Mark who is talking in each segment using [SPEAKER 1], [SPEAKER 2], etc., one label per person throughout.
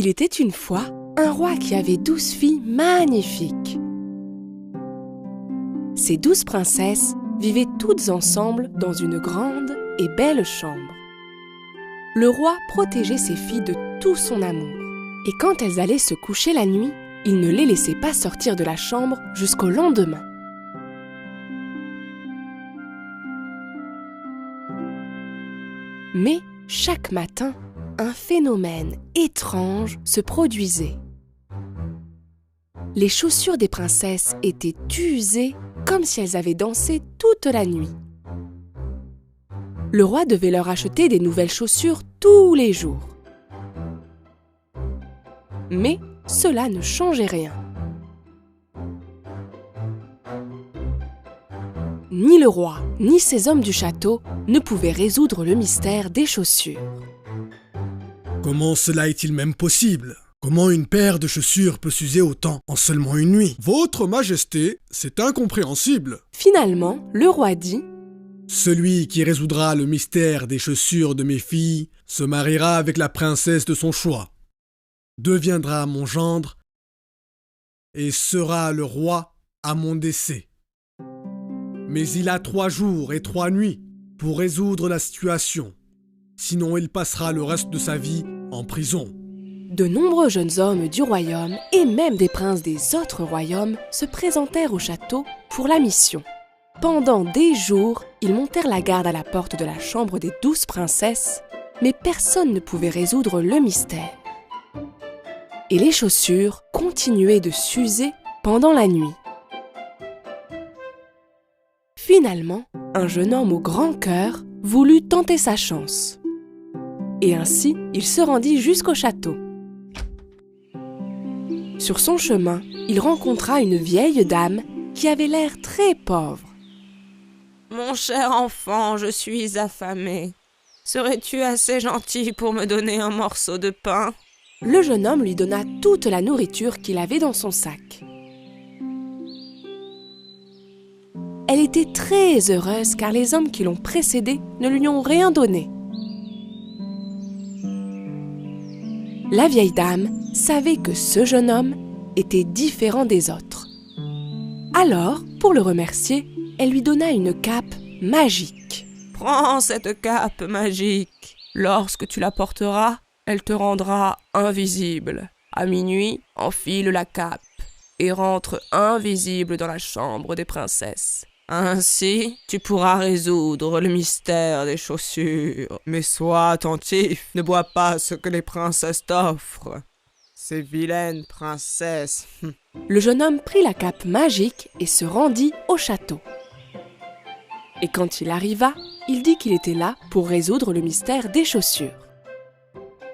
[SPEAKER 1] Il était une fois un roi qui avait 12 filles magnifiques. Ces 12 princesses vivaient toutes ensemble dans une grande et belle chambre. Le roi protégeait ses filles de tout son amour. Et quand elles allaient se coucher la nuit, il ne les laissait pas sortir de la chambre jusqu'au lendemain. Mais chaque matin, un phénomène étrange se produisait. Les chaussures des princesses étaient usées comme si elles avaient dansé toute la nuit. Le roi devait leur acheter des nouvelles chaussures tous les jours. Mais cela ne changeait rien. Ni le roi, ni ses hommes du château ne pouvaient résoudre le mystère des chaussures.
[SPEAKER 2] Comment cela est-il même possible ? Comment une paire de chaussures peut s'user autant en seulement une nuit ? Votre Majesté, c'est incompréhensible.
[SPEAKER 1] Finalement, le roi dit :
[SPEAKER 2] Celui qui résoudra le mystère des chaussures de mes filles se mariera avec la princesse de son choix, deviendra mon gendre et sera le roi à mon décès. Mais il a 3 jours et 3 nuits pour résoudre la situation. Sinon, il passera le reste de sa vie en prison.
[SPEAKER 1] De nombreux jeunes hommes du royaume et même des princes des autres royaumes se présentèrent au château pour la mission. Pendant des jours, ils montèrent la garde à la porte de la chambre des 12 princesses, mais personne ne pouvait résoudre le mystère. Et les chaussures continuaient de s'user pendant la nuit. Finalement, un jeune homme au grand cœur voulut tenter sa chance. Et ainsi, il se rendit jusqu'au château. Sur son chemin, il rencontra une vieille dame qui avait l'air très pauvre.
[SPEAKER 3] « Mon cher enfant, je suis affamé. Serais-tu assez gentil pour me donner un morceau de pain ?»
[SPEAKER 1] Le jeune homme lui donna toute la nourriture qu'il avait dans son sac. Elle était très heureuse car les hommes qui l'ont précédée ne lui ont rien donné. La vieille dame savait que ce jeune homme était différent des autres. Alors, pour le remercier, elle lui donna une cape magique.
[SPEAKER 3] « Prends cette cape magique. Lorsque tu la porteras, elle te rendra invisible. À minuit, enfile la cape et rentre invisible dans la chambre des princesses. Ainsi, tu pourras résoudre le mystère des chaussures. Mais sois attentif, ne bois pas ce que les princesses t'offrent. Ces vilaines princesses. »
[SPEAKER 1] Le jeune homme prit la cape magique et se rendit au château. Et quand il arriva, il dit qu'il était là pour résoudre le mystère des chaussures.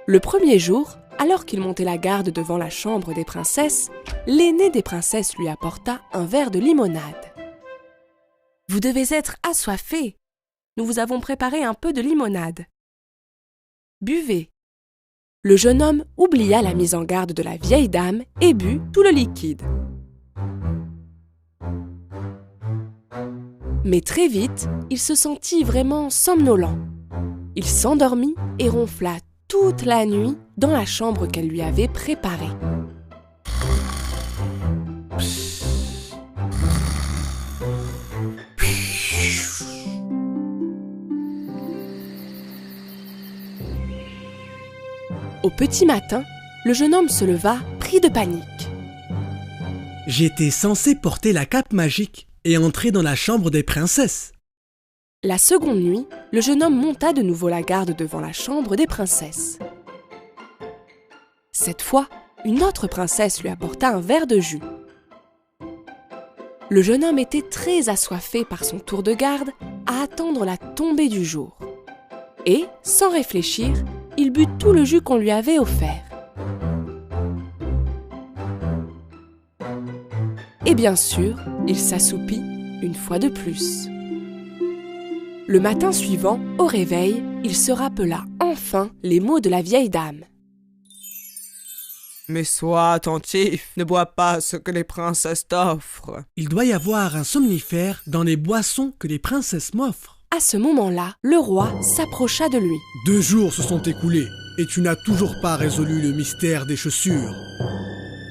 [SPEAKER 1] Le premier jour, alors qu'il montait la garde devant la chambre des princesses, l'aînée des princesses lui apporta un verre de limonade. « Vous devez être assoiffé. Nous vous avons préparé un peu de limonade. Buvez. » Le jeune homme oublia la mise en garde de la vieille dame et but tout le liquide. Mais très vite, il se sentit vraiment somnolent. Il s'endormit et ronfla toute la nuit dans la chambre qu'elle lui avait préparée. Au petit matin, le jeune homme se leva, pris de panique.
[SPEAKER 2] J'étais censé porter la cape magique et entrer dans la chambre des princesses.
[SPEAKER 1] La seconde nuit, le jeune homme monta de nouveau la garde devant la chambre des princesses. Cette fois, une autre princesse lui apporta un verre de jus. Le jeune homme était très assoiffé par son tour de garde à attendre la tombée du jour. Et, sans réfléchir, il but tout le jus qu'on lui avait offert. Et bien sûr, il s'assoupit une fois de plus. Le matin suivant, au réveil, il se rappela enfin les mots de la vieille dame.
[SPEAKER 3] « Mais sois attentif, ne bois pas ce que les princesses t'offrent. »
[SPEAKER 2] Il doit y avoir un somnifère dans les boissons que les princesses m'offrent.
[SPEAKER 1] À ce moment-là, le roi s'approcha de lui.
[SPEAKER 2] 2 jours se sont écoulés. et tu n'as toujours pas résolu le mystère des chaussures.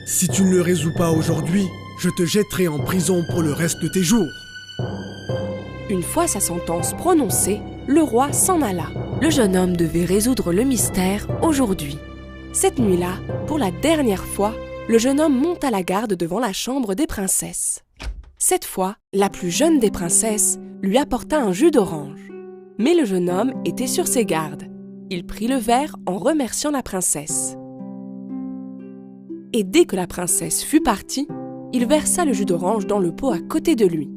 [SPEAKER 2] Si tu ne le résous pas aujourd'hui, je te jetterai en prison pour le reste de tes jours. »
[SPEAKER 1] Une fois sa sentence prononcée, le roi s'en alla. Le jeune homme devait résoudre le mystère aujourd'hui. Cette nuit-là, pour la dernière fois, le jeune homme monta la garde devant la chambre des princesses. Cette fois, la plus jeune des princesses lui apporta un jus d'orange. Mais le jeune homme était sur ses gardes. Il prit le verre en remerciant la princesse. Et dès que la princesse fut partie, il versa le jus d'orange dans le pot à côté de lui.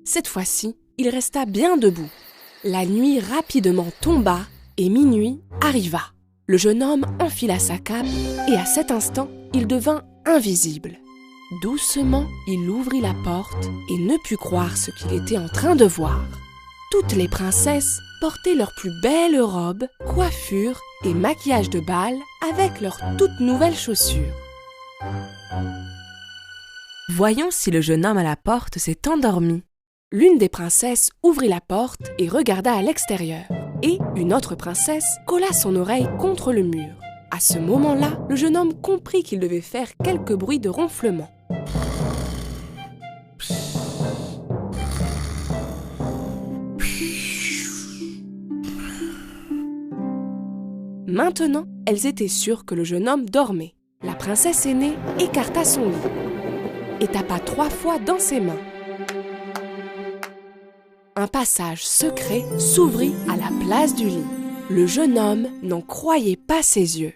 [SPEAKER 1] Cette fois-ci, il resta bien debout. La nuit rapidement tomba et minuit arriva. Le jeune homme enfila sa cape et à cet instant, il devint invisible. Doucement, il ouvrit la porte et ne put croire ce qu'il était en train de voir. Toutes les princesses portaient leurs plus belles robes, coiffures et maquillage de bal avec leurs toutes nouvelles chaussures. Voyons si le jeune homme à la porte s'est endormi. L'une des princesses ouvrit la porte et regarda à l'extérieur. Et une autre princesse colla son oreille contre le mur. À ce moment-là, le jeune homme comprit qu'il devait faire quelques bruits de ronflement. Maintenant, elles étaient sûres que le jeune homme dormait. La princesse aînée écarta son lit et tapa 3 fois dans ses mains. Un passage secret s'ouvrit à la place du lit. Le jeune homme n'en croyait pas ses yeux.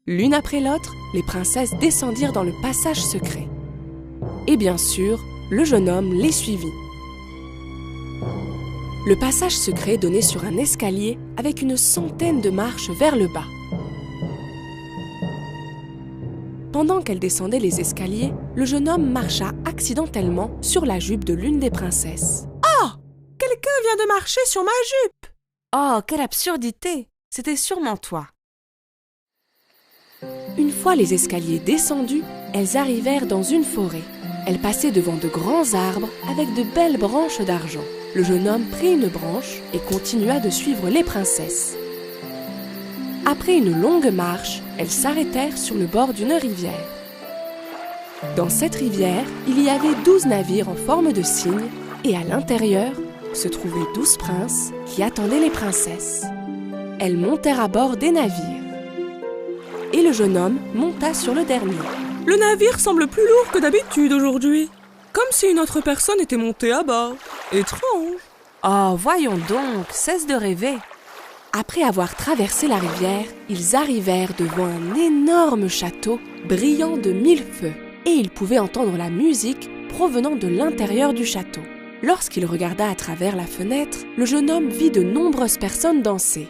[SPEAKER 1] L'une après l'autre, les princesses descendirent dans le passage secret. Et bien sûr, le jeune homme les suivit. Le passage secret donnait sur un escalier avec une centaine de marches vers le bas. Pendant qu'elle descendait les escaliers, le jeune homme marcha accidentellement sur la jupe de l'une des princesses.
[SPEAKER 3] Oh! Quelqu'un vient de marcher sur ma jupe!
[SPEAKER 1] Oh, quelle absurdité! C'était sûrement toi. Une fois les escaliers descendus, elles arrivèrent dans une forêt. Elles passaient devant de grands arbres avec de belles branches d'argent. Le jeune homme prit une branche et continua de suivre les princesses. Après une longue marche, elles s'arrêtèrent sur le bord d'une rivière. Dans cette rivière, il y avait 12 navires en forme de cygne et à l'intérieur se trouvaient 12 princes qui attendaient les princesses. Elles montèrent à bord des navires. Et le jeune homme monta sur le dernier.
[SPEAKER 3] Le navire semble plus lourd que d'habitude aujourd'hui. Comme si une autre personne était montée à bord. Étrange.
[SPEAKER 1] Oh, voyons donc, cesse de rêver. Après avoir traversé la rivière, ils arrivèrent devant un énorme château brillant de 1000 feux. Et ils pouvaient entendre la musique provenant de l'intérieur du château. Lorsqu'il regarda à travers la fenêtre, le jeune homme vit de nombreuses personnes danser.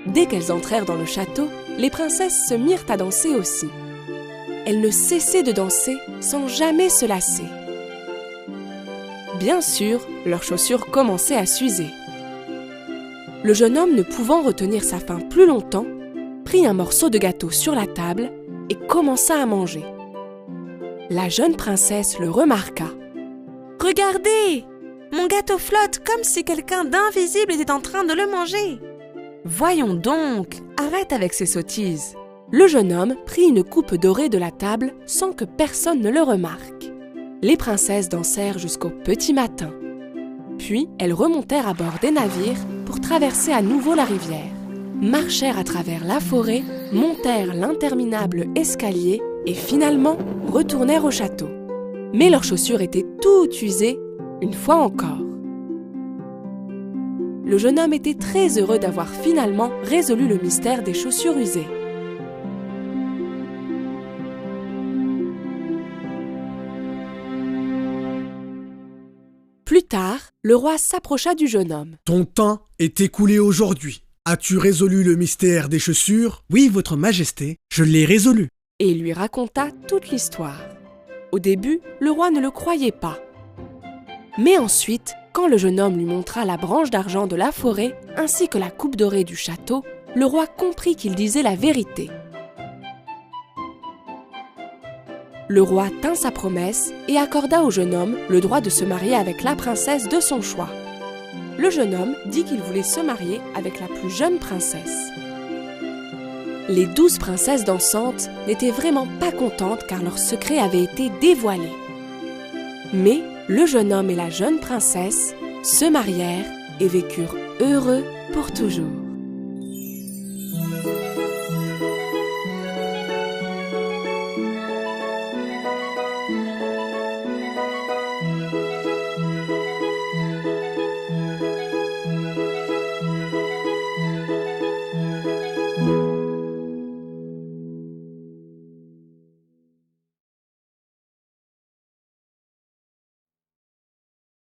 [SPEAKER 1] Dès qu'elles entrèrent dans le château, les princesses se mirent à danser aussi. Elles ne cessaient de danser sans jamais se lasser. Bien sûr, leurs chaussures commençaient à s'user. Le jeune homme, ne pouvant retenir sa faim plus longtemps, prit un morceau de gâteau sur la table et commença à manger. La jeune princesse le remarqua. « Regardez! Mon gâteau flotte comme si quelqu'un d'invisible était en train de le manger. » « Voyons donc, arrête avec ces sottises. » Le jeune homme prit une coupe dorée de la table sans que personne ne le remarque. Les princesses dansèrent jusqu'au petit matin. Puis, elles remontèrent à bord des navires pour traverser à nouveau la rivière, marchèrent à travers la forêt, montèrent l'interminable escalier et finalement retournèrent au château. Mais leurs chaussures étaient toutes usées, une fois encore. Le jeune homme était très heureux d'avoir finalement résolu le mystère des chaussures usées. Plus tard, le roi s'approcha du jeune homme.
[SPEAKER 2] « Ton temps est écoulé aujourd'hui. As-tu résolu le mystère des chaussures ?»«
[SPEAKER 4] Oui, votre majesté, je l'ai résolu. »
[SPEAKER 1] Et il lui raconta toute l'histoire. Au début, le roi ne le croyait pas. Mais ensuite, quand le jeune homme lui montra la branche d'argent de la forêt ainsi que la coupe dorée du château, le roi comprit qu'il disait la vérité. Le roi tint sa promesse et accorda au jeune homme le droit de se marier avec la princesse de son choix. le jeune homme dit qu'il voulait se marier avec la plus jeune princesse. Les 12 princesses dansantes n'étaient vraiment pas contentes car leur secret avait été dévoilé. Mais le jeune homme et la jeune princesse se marièrent et vécurent heureux pour toujours.